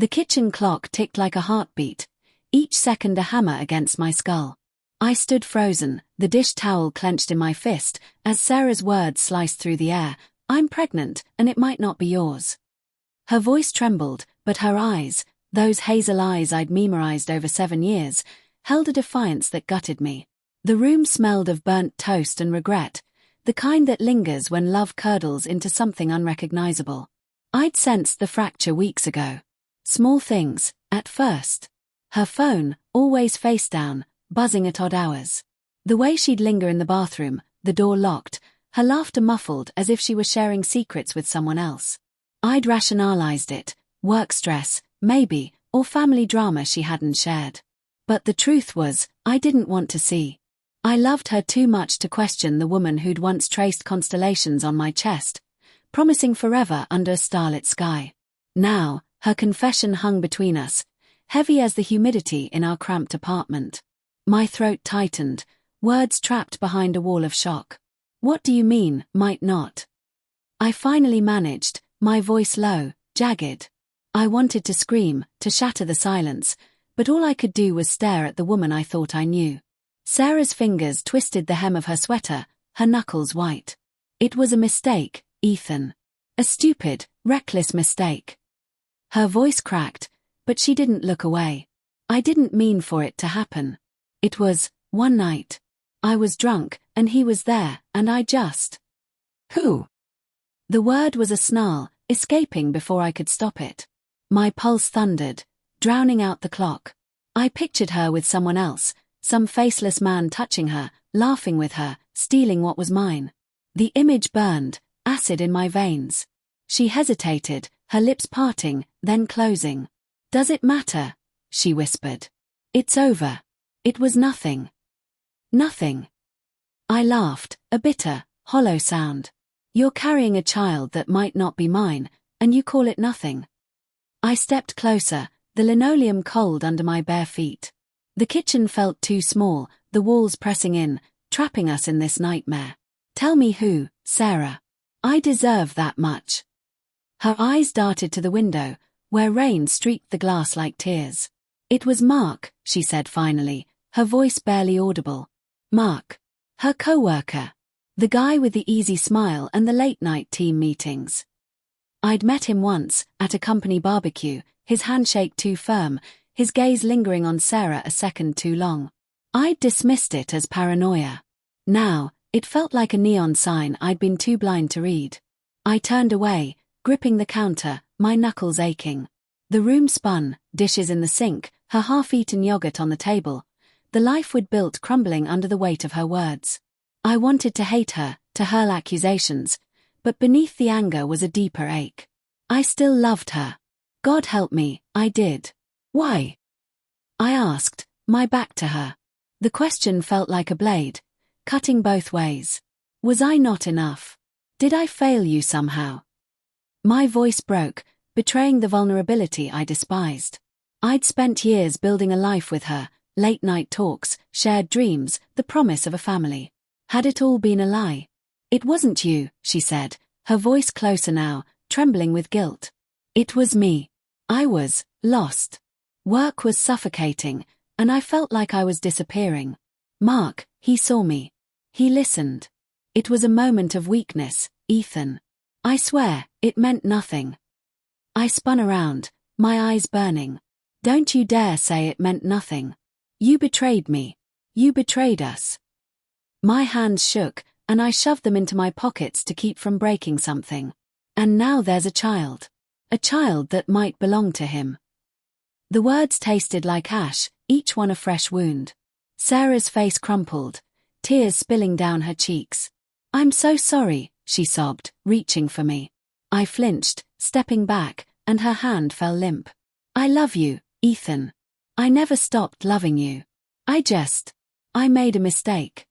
The kitchen clock ticked like a heartbeat, each second a hammer against my skull. I stood frozen, the dish towel clenched in my fist, as Sarah's words sliced through the air. "I'm pregnant, and it might not be yours." Her voice trembled, but her eyes, those hazel eyes I'd memorized over 7 years, held a defiance that gutted me. The room smelled of burnt toast and regret, the kind that lingers when love curdles into something unrecognizable. I'd sensed the fracture weeks ago. Small things, at first. Her phone, always face down, buzzing at odd hours. The way she'd linger in the bathroom, the door locked, her laughter muffled as if she were sharing secrets with someone else. I'd rationalized it, work stress, maybe, or family drama she hadn't shared. But the truth was, I didn't want to see. I loved her too much to question the woman who'd once traced constellations on my chest, promising forever under a starlit sky. Now, her confession hung between us, heavy as the humidity in our cramped apartment. My throat tightened, words trapped behind a wall of shock. "What do you mean, might not?" I finally managed, my voice low, jagged. I wanted to scream, to shatter the silence, but all I could do was stare at the woman I thought I knew. Sarah's fingers twisted the hem of her sweater, her knuckles white. "It was a mistake, Ethan. A stupid, reckless mistake." Her voice cracked, but she didn't look away. "I didn't mean for it to happen. It was, one night. I was drunk, and he was there, and I just..." "Who?" The word was a snarl, escaping before I could stop it. My pulse thundered, drowning out the clock. I pictured her with someone else, some faceless man touching her, laughing with her, stealing what was mine. The image burned, acid in my veins. She hesitated, her lips parting, then closing. "Does it matter?" she whispered. "It's over. It was nothing." "Nothing." I laughed, a bitter, hollow sound. "You're carrying a child that might not be mine, and you call it nothing." I stepped closer, the linoleum cold under my bare feet. The kitchen felt too small, the walls pressing in, trapping us in this nightmare. "Tell me who, Sarah. I deserve that much." Her eyes darted to the window, where rain streaked the glass like tears. "It was Mark," she said finally, her voice barely audible. "Mark. Her co-worker. The guy with the easy smile and the late-night team meetings." I'd met him once, at a company barbecue, his handshake too firm, his gaze lingering on Sarah a second too long. I'd dismissed it as paranoia. Now, it felt like a neon sign I'd been too blind to read. I turned away, gripping the counter, my knuckles aching. The room spun, dishes in the sink, her half-eaten yogurt on the table, the life we'd built crumbling under the weight of her words. I wanted to hate her, to hurl accusations, but beneath the anger was a deeper ache. I still loved her. God help me, I did. "Why?" I asked, my back to her. The question felt like a blade, cutting both ways. Was I not enough? Did I fail you somehow? My voice broke, betraying the vulnerability I despised. I'd spent years building a life with her, late-night talks, shared dreams, the promise of a family. Had it all been a lie? "It wasn't you," she said, her voice closer now, trembling with guilt. "It was me. I was lost. Work was suffocating, and I felt like I was disappearing. Mark, he saw me. He listened. It was a moment of weakness, Ethan. I swear, it meant nothing." I spun around, my eyes burning. "Don't you dare say it meant nothing. You betrayed me. You betrayed us." My hands shook, and I shoved them into my pockets to keep from breaking something. "And now there's a child. A child that might belong to him." The words tasted like ash, each one a fresh wound. Sarah's face crumpled, tears spilling down her cheeks. "I'm so sorry," she sobbed, reaching for me. I flinched, stepping back, and her hand fell limp. "I love you, Ethan. I never stopped loving you. I made a mistake."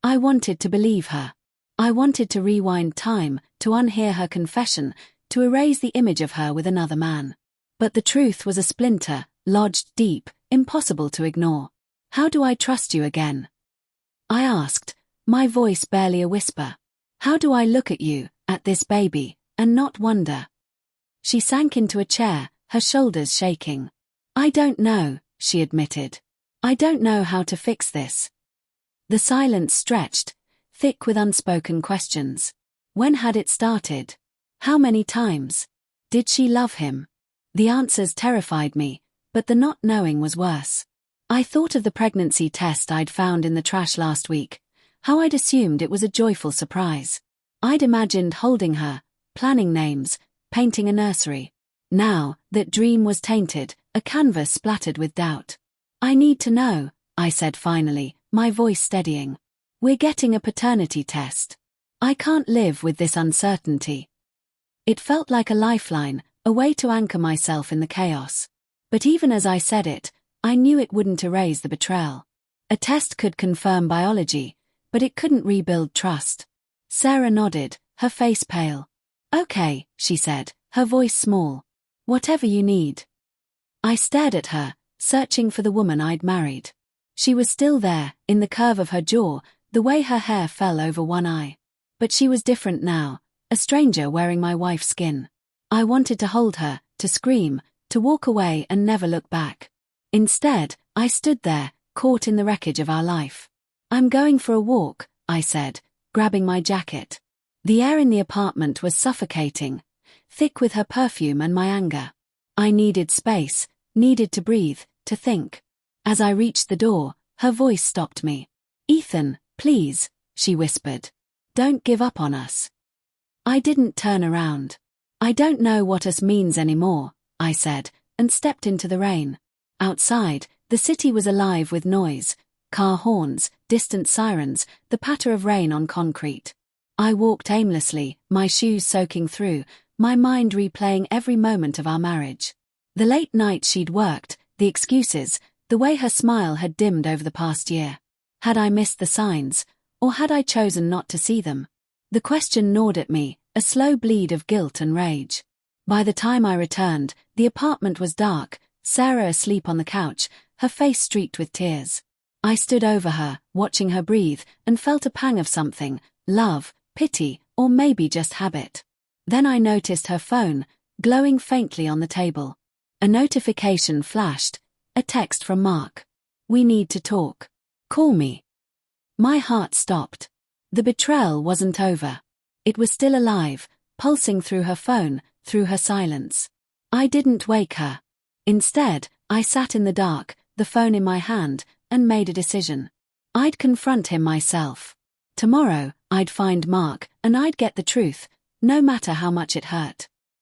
I wanted to believe her. I wanted to rewind time, to unhear her confession, to erase the image of her with another man. But the truth was a splinter, lodged deep, impossible to ignore. "How do I trust you again?" I asked, my voice barely a whisper. "How do I look at you, at this baby, and not wonder?" She sank into a chair, her shoulders shaking. "I don't know," she admitted. "I don't know how to fix this." The silence stretched, thick with unspoken questions. When had it started? How many times? Did she love him? The answers terrified me, but the not knowing was worse. I thought of the pregnancy test I'd found in the trash last week, how I'd assumed it was a joyful surprise. I'd imagined holding her, planning names, painting a nursery. Now, that dream was tainted, a canvas splattered with doubt. "I need to know," I said finally, my voice steadying. "We're getting a paternity test. I can't live with this uncertainty." It felt like a lifeline, a way to anchor myself in the chaos. But even as I said it, I knew it wouldn't erase the betrayal. A test could confirm biology, but it couldn't rebuild trust. Sarah nodded, her face pale. "Okay," she said, her voice small. "Whatever you need." I stared at her, searching for the woman I'd married. She was still there, in the curve of her jaw, the way her hair fell over one eye. But she was different now, a stranger wearing my wife's skin. I wanted to hold her, to scream, to walk away and never look back. Instead, I stood there, caught in the wreckage of our life. "I'm going for a walk," I said, grabbing my jacket. The air in the apartment was suffocating, thick with her perfume and my anger. I needed space, needed to breathe, to think. As I reached the door, her voice stopped me. "Ethan, please," she whispered. "Don't give up on us." I didn't turn around. "I don't know what us means anymore," I said, and stepped into the rain. Outside, the city was alive with noise, car horns, distant sirens, the patter of rain on concrete. I walked aimlessly, my shoes soaking through, my mind replaying every moment of our marriage. The late nights she'd worked, the excuses, the way her smile had dimmed over the past year. Had I missed the signs, or had I chosen not to see them? The question gnawed at me, a slow bleed of guilt and rage. By the time I returned, the apartment was dark, Sarah asleep on the couch, her face streaked with tears. I stood over her, watching her breathe, and felt a pang of something, love, pity, or maybe just habit. Then I noticed her phone, glowing faintly on the table. A notification flashed, a text from Mark. "We need to talk. Call me." My heart stopped. The betrayal wasn't over. It was still alive, pulsing through her phone, through her silence. I didn't wake her. Instead, I sat in the dark, the phone in my hand, and made a decision. I'd confront him myself. Tomorrow, I'd find Mark, and I'd get the truth, no matter how much it hurt.